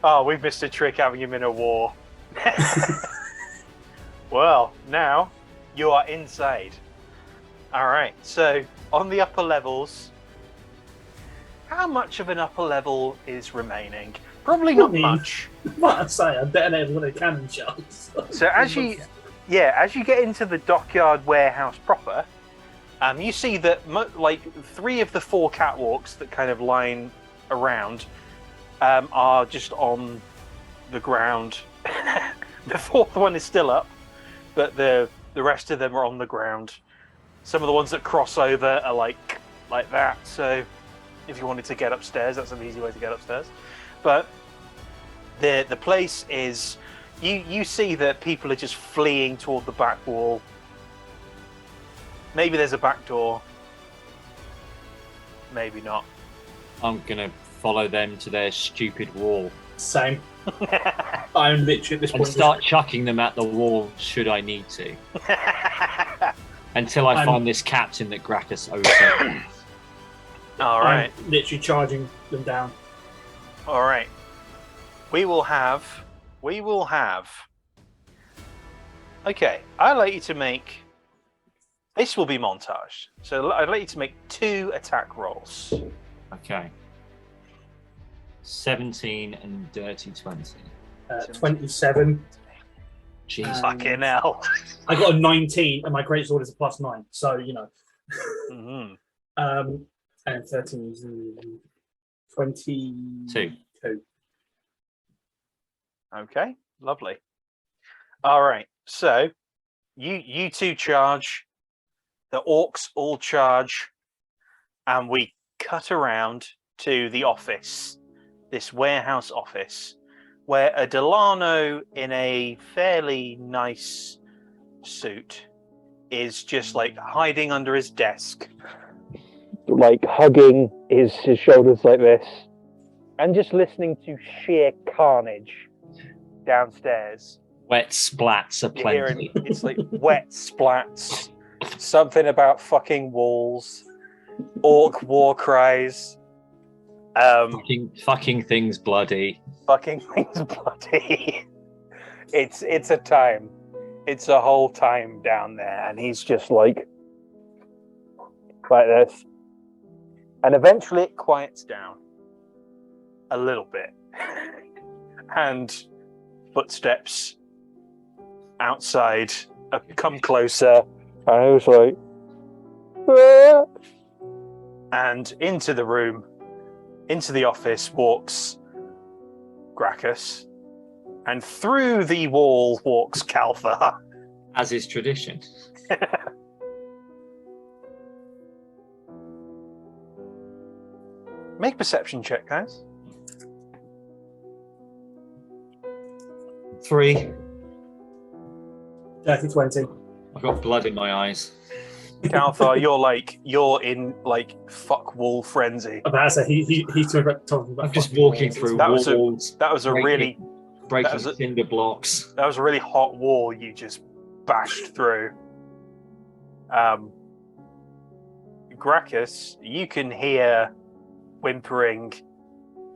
Oh, we've missed a trick having him in a war. Well, now you are inside. Alright, so on the upper levels, how much of an upper level is remaining? Probably not much. What I say, I detonated one of the cannon shells. So as you get into the dockyard warehouse proper, you see that like 3 of the 4 catwalks that kind of line around are just on the ground. The 4th one is still up, but the rest of them are on the ground. Some of the ones that cross over are like that. So if you wanted to get upstairs, that's an easy way to get upstairs. But the place is, you see that people are just fleeing toward the back wall. Maybe there's a back door. Maybe not. I'm gonna follow them to their stupid wall. Same. I'm literally at this point. And start chucking them at the wall should I need to. Until I find this captain that Graccus owes. All right. I'm literally charging them down. All right. We will have. Okay, I'd like you to make. This will be montage. So I'd like you to make 2 attack rolls. Okay. 17 and dirty 20. 27. Jeez. Fucking hell. I got a 19, and my greatsword is a +9, so you know. Mm-hmm. And 13 is 22. Okay, lovely. All right, so you 2 charge. The orcs all charge, and we cut around to the office, this warehouse office, where a Delano in a fairly nice suit is just like hiding under his desk, like hugging his shoulders like this, and just listening to sheer carnage downstairs. Wet splats are plenty. It's like wet splats, something about fucking walls, orc war cries. Fucking things bloody. Fucking things bloody. It's a time. It's a whole time down there, and he's just like this. And eventually it quiets down a little bit. And footsteps outside come closer. And I was like, ah! And into the room, into the office walks Graccus, and through the wall walks Kalthar. As is tradition. Make perception check, guys. 3. Dirty 20. I've got blood in my eyes. Kalthar, you're in fuck wall frenzy. About to say he's talking about. I'm just walking through walls. That was a really breaking cinder blocks. That was a really hot wall you just bashed through. Graccus, you can hear whimpering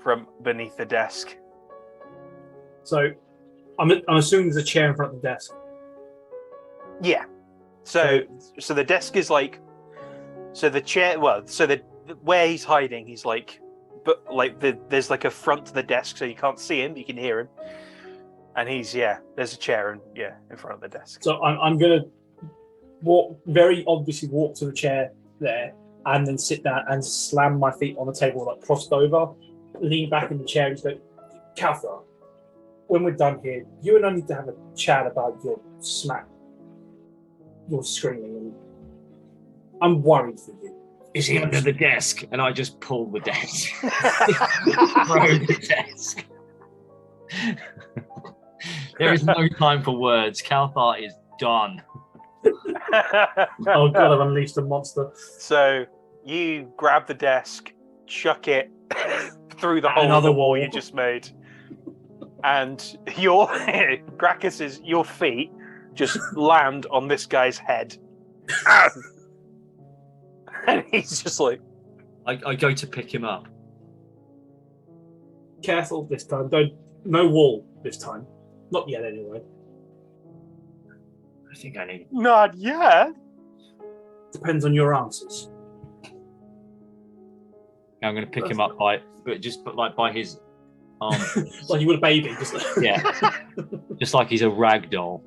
from beneath the desk. So, I'm assuming there's a chair in front of the desk. Yeah. So the desk is like, so the chair. Well, so where he's hiding, he's like, but like there's like a front to the desk, so you can't see him, but you can hear him. And there's a chair in front of the desk. So I'm gonna very obviously walk to the chair there, and then sit down and slam my feet on the table, like crossed over, lean back in the chair and just go, Kalthar, when we're done here, you and I need to have a chat about your screaming, and I'm worried for you. Is he under the desk? And I just pull the desk. Throw the desk. There is no time for words. Kalthar is done. Oh god, I've unleashed a monster. So you grab the desk, chuck it through the hole in Another the wall wall. you just made, and your your feet just land on this guy's head, and he's just like, I go to pick him up. Careful this time. No wall this time. Not yet, anyway. I think I need. not yet. Depends on your answers. I'm going to pick him up by his arm. Like you would a baby. Just Yeah, just like he's a rag doll.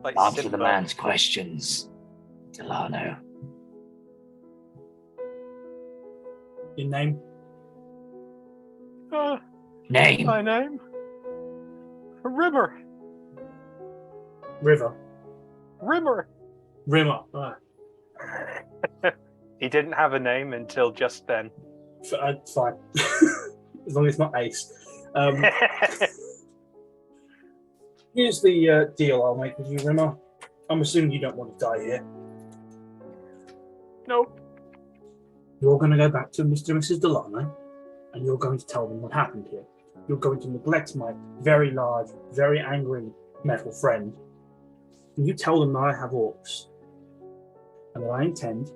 Like Answer Simba. the man's questions, Delano. Your name? Name. My name? Rimmer. River. Rimmer. Rimmer. Right. He didn't have a name until just then. Fine. As long as it's not Ace. Here's the deal I'll make with you, Rimmer. I'm assuming you don't want to die here. Nope. You're going to go back to Mr. and Mrs. Delano, and you're going to tell them what happened here. You're going to neglect my very large, very angry metal friend. And you tell them that I have orcs, and that I intend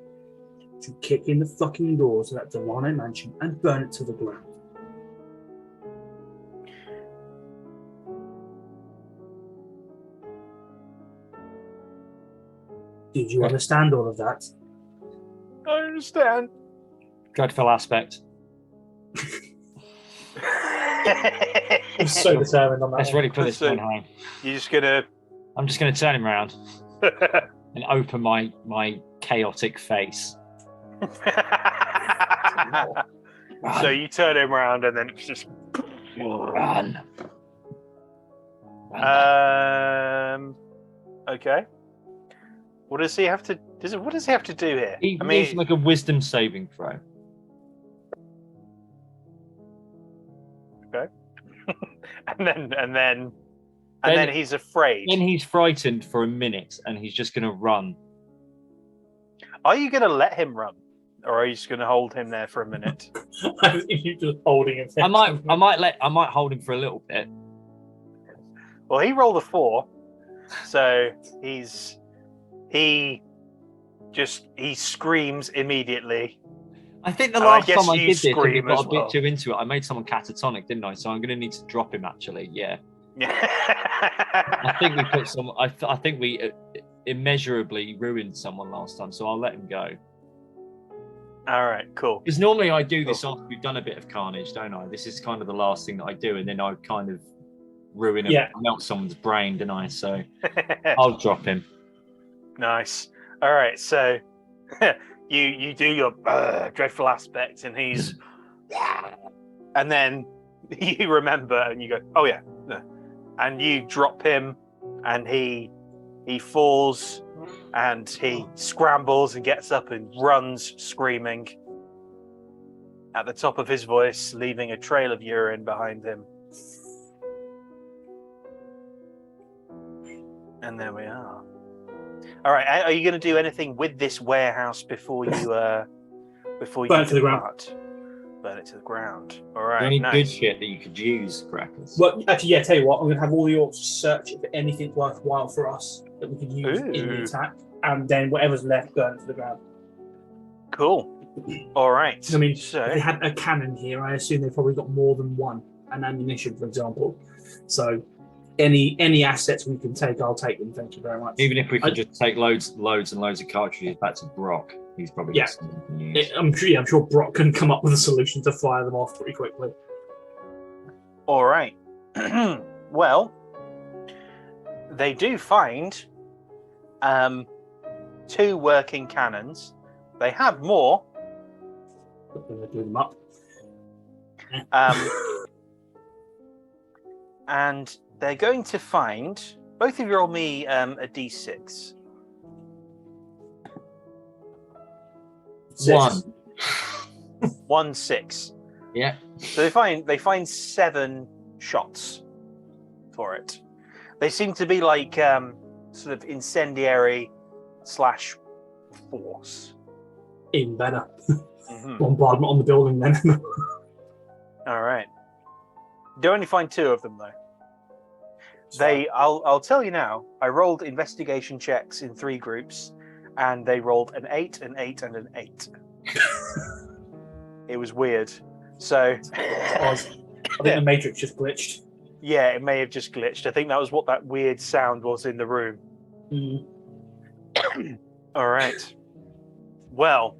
to kick in the fucking doors of that Delano mansion and burn it to the ground. Did you understand all of that? I understand. Dreadful aspect. I'm so determined on that. Let's one. really put this one home. You're just gonna. I'm just going to turn him around and open my chaotic face. So you turn him around and then it's just. Run. Okay. What does he have to? What does he have to do here? He needs to make a wisdom saving throw. Okay. and then he's afraid. Then he's frightened for a minute, and he's just going to run. Are you going to let him run, or are you just going to hold him there for a minute? I think you're just holding him. I might hold him for a little bit. Well, he rolled a 4, so he screams immediately. I think the And I last guess time I you did this, and we scream got as a bit well. too into it. I made someone catatonic, didn't I? So I'm going to need to drop him. Actually, yeah. I think we put some. I think we immeasurably ruined someone last time, so I'll let him go. All right, cool. Because normally I do this after we've done a bit of carnage, don't I? This is kind of the last thing that I do, and then I kind of melt someone's brain, don't I? So I'll drop him. Nice. All right, so you do your dreadful aspect, and he's, and then you remember, and you go, oh yeah, no. And you drop him, and he falls, and he scrambles and gets up and runs screaming at the top of his voice, leaving a trail of urine behind him. And there we are. All right, are you going to do anything with this warehouse before you Burn it to the ground. depart? Burn it to the ground. All right, Any nice. good shit that you could use, Graccus? Well, actually, yeah. Tell you what, I'm going to have all the orcs search for anything worthwhile for us that we could use in the Ooh. attack, and then whatever's left, burn it to the ground. Cool. All right. I mean, so if they had a cannon here, I assume they've probably got more than one, and ammunition, for example. So, any assets we can take, I'll take them. Thank you very much. Even if we could just take loads and loads of cartridges back to Brock, he's probably got something we can use. I'm sure Brock can come up with a solution to fire them off pretty quickly. all right. Well, they do find 2 working cannons. They have more. But then they blew them up. And they're going to find, both of you roll me a d6. 1. 1, 6. Yeah. So they find 7 shots for it. They seem to be like sort of incendiary / force. Even better. Mm-hmm. Bombardment on the building then. All right. You only find 2 of them though. I'll tell you now. I rolled investigation checks in 3 groups, and they rolled an 8, an 8, and an 8. It was weird. So I think the Matrix just glitched. yeah, it may have just glitched. I think that was what that weird sound was in the room. Mm. All right. Well,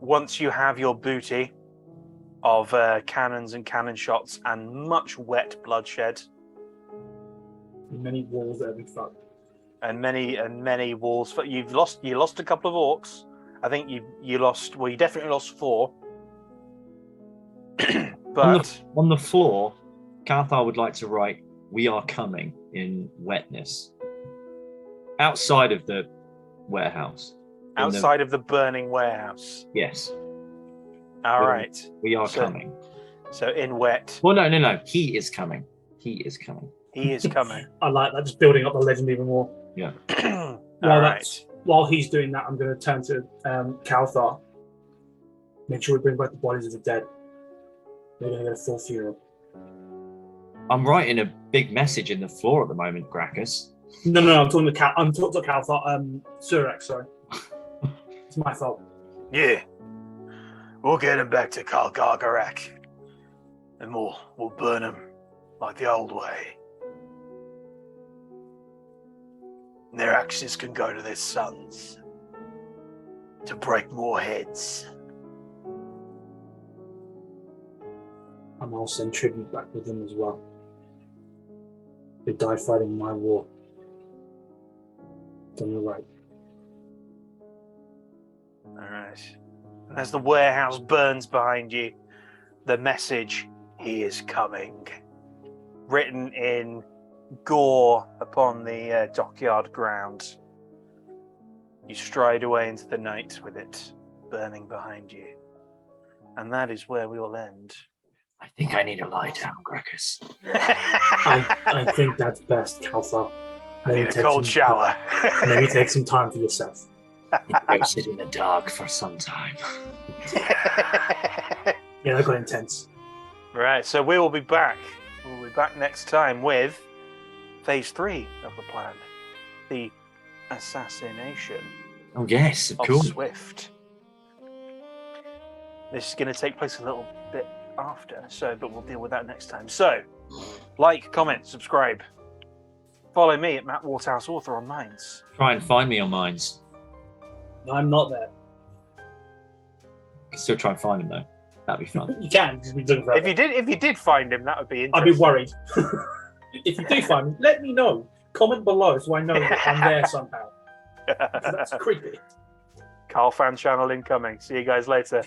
once you have your booty of cannons and cannon shots and much wet bloodshed, Many walls that have been fucked. and many walls, you lost a couple of orcs. I think you lost. Well, you definitely lost 4. But On the floor, Kalthar would like to write, "We are coming" in wetness. Outside of the warehouse. outside of the burning warehouse. Yes. All right. We are So- coming. So in wet, Well, no. He is coming. He is coming. he is coming. I like that, just building up the legend even more. All While right. While he's doing that, I'm going to turn to Kalthar. Make sure we bring back the bodies of the dead. They're going to get a full funeral. I'm writing a big message in the floor at the moment, Graccus. No, I'm talking to Kalthar. Surex, sorry. It's my fault. Yeah. We'll get him back to Kalgargarak. And we'll burn him like the old way. And their axes can go to their sons to break more heads. And I'll send tribute back with them as well. They died fighting my war. Done you right. All right. And as the warehouse burns behind you, the message, "He is coming," written in gore upon the dockyard ground. You stride away into the night with it burning behind you. And that is where we will end. I think I need to lie down, Graccus. I think that's best, Kalthar. I need a cold shower. Maybe take some time for yourself. Go sit in the dark for some time. Yeah, that got intense. Right, so we will be back. We'll be back next time with Phase 3 of the plan. The assassination Oh yes, of of course. Swift. This is going to take place a little bit after, but we'll deal with that next time. So, like, comment, subscribe. Follow me at Matt Waterhouse Author on Minds. Try and find me on Minds. I'm not there. I can still try and find him though. That'd be fun. You can, because we've done If you did find him, that would be I'd interesting. be worried. If you do find me, let me know. Comment below so I know that I'm there somehow. That's creepy. Carl fan channel incoming. See you guys later.